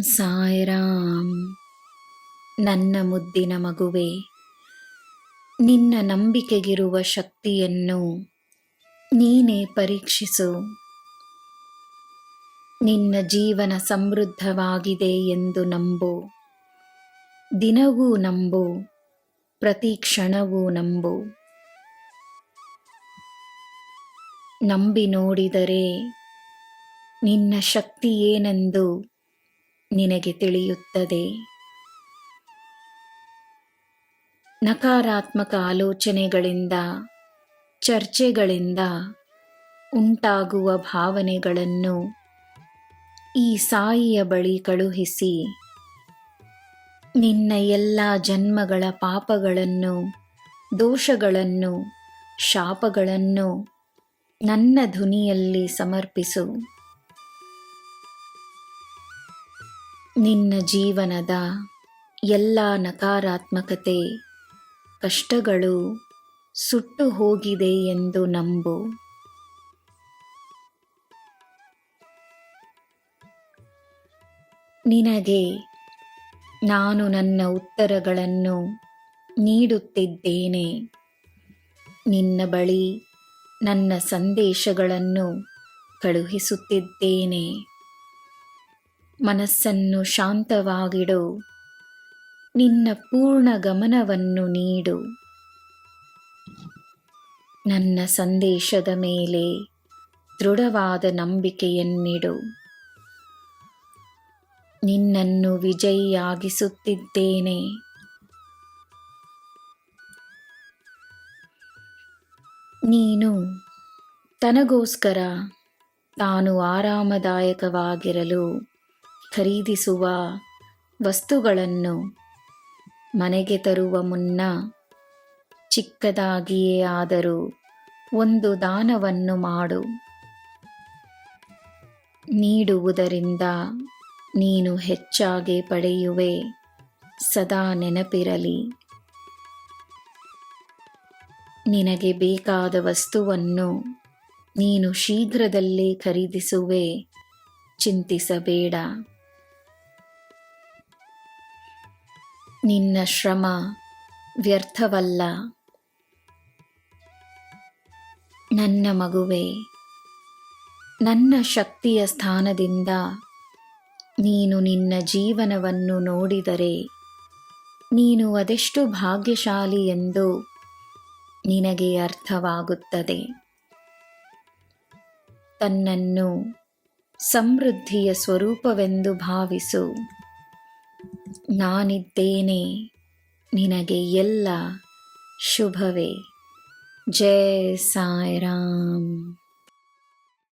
ಸಾಯಿರಾಮ್. ನನ್ನ ಮುದ್ದಿನ ಮಗುವೆ, ನಿನ್ನ ನಂಬಿಕೆಗಿರುವ ಶಕ್ತಿಯನ್ನು ನೀನೇ ಪರೀಕ್ಷಿಸು. ನಿನ್ನ ಜೀವನ ಸಮೃದ್ಧವಾಗಿದೆ ಎಂದು ನಂಬು. ದಿನವೂ ನಂಬು, ಪ್ರತಿ ಕ್ಷಣವೂ ನಂಬು. ನಂಬಿ ನೋಡಿದರೆ ನಿನ್ನ ಶಕ್ತಿ ಏನೆಂದು ನಿನಗೆ ತಿಳಿಯುತ್ತದೆ. ನಕಾರಾತ್ಮಕ ಆಲೋಚನೆಗಳಿಂದ, ಚರ್ಚೆಗಳಿಂದ ಉಂಟಾಗುವ ಭಾವನೆಗಳನ್ನು ಈ ಸಾಯಿಯ ಬಳಿ ಕಳುಹಿಸಿ, ನಿನ್ನ ಎಲ್ಲ ಜನ್ಮಗಳ ಪಾಪಗಳನ್ನು, ದೋಷಗಳನ್ನು, ಶಾಪಗಳನ್ನು ನನ್ನ ಧ್ವನಿಯಲ್ಲಿ ಸಮರ್ಪಿಸು. ನಿನ್ನ ಜೀವನದ ಎಲ್ಲ ನಕಾರಾತ್ಮಕತೆ, ಕಷ್ಟಗಳು ಸುಟ್ಟು ಹೋಗಿದೆ ಎಂದು ನಂಬು. ನಿನಗೆ ನಾನು ನನ್ನ ಉತ್ತರಗಳನ್ನು ನೀಡುತ್ತಿದ್ದೇನೆ. ನಿನ್ನ ಬಳಿ ನನ್ನ ಸಂದೇಶಗಳನ್ನು ಕಳುಹಿಸುತ್ತಿದ್ದೇನೆ. ಮನಸ್ಸನ್ನು ಶಾಂತವಾಗಿಡು. ನಿನ್ನ ಪೂರ್ಣ ಗಮನವನ್ನು ನೀಡು. ನನ್ನ ಸಂದೇಶದ ಮೇಲೆ ದೃಢವಾದ ನಂಬಿಕೆಯನ್ನಿಡು. ನಿನ್ನನ್ನು ವಿಜಯಿಯಾಗಿಸುತ್ತಿದ್ದೇನೆ. ನೀನು ತನಗೋಸ್ಕರ ತಾನು ಆರಾಮದಾಯಕವಾಗಿರಲು ಖರೀದಿಸುವ ವಸ್ತುಗಳನ್ನು ಮನೆಗೆ ತರುವ ಮುನ್ನ ಚಿಕ್ಕದಾಗಿಯೇ ಆದರೂ ಒಂದು ದಾನವನ್ನು ಮಾಡು. ನೀಡುವುದರಿಂದ ನೀನು ಹೆಚ್ಚಾಗಿ ಪಡೆಯುವೆ. ಸದಾ ನೆನಪಿರಲಿ. ನಿನಗೆ ಬೇಕಾದ ವಸ್ತುವನ್ನು ನೀನು ಶೀಘ್ರದಲ್ಲೇ ಖರೀದಿಸುವೆ. ಚಿಂತಿಸಬೇಡ. ನಿನ್ನ ಶ್ರಮ ವ್ಯರ್ಥವಲ್ಲ. ನನ್ನ ಮಗುವೆ, ನನ್ನ ಶಕ್ತಿಯ ಸ್ಥಾನದಿಂದ ನೀನು ನಿನ್ನ ಜೀವನವನ್ನು ನೋಡಿದರೆ ನೀನು ಅದೆಷ್ಟು ಭಾಗ್ಯಶಾಲಿ ಎಂದು ನಿನಗೆ ಅರ್ಥವಾಗುತ್ತದೆ. ತನ್ನನ್ನು ಸಮೃದ್ಧಿಯ ಸ್ವರೂಪವೆಂದು ಭಾವಿಸು. ನಾನಿದ್ದೇನೆ. ನಿನಗೆ ಎಲ್ಲ ಶುಭವೇ. ಜೈ ಸಾಯಿರಾಮ್.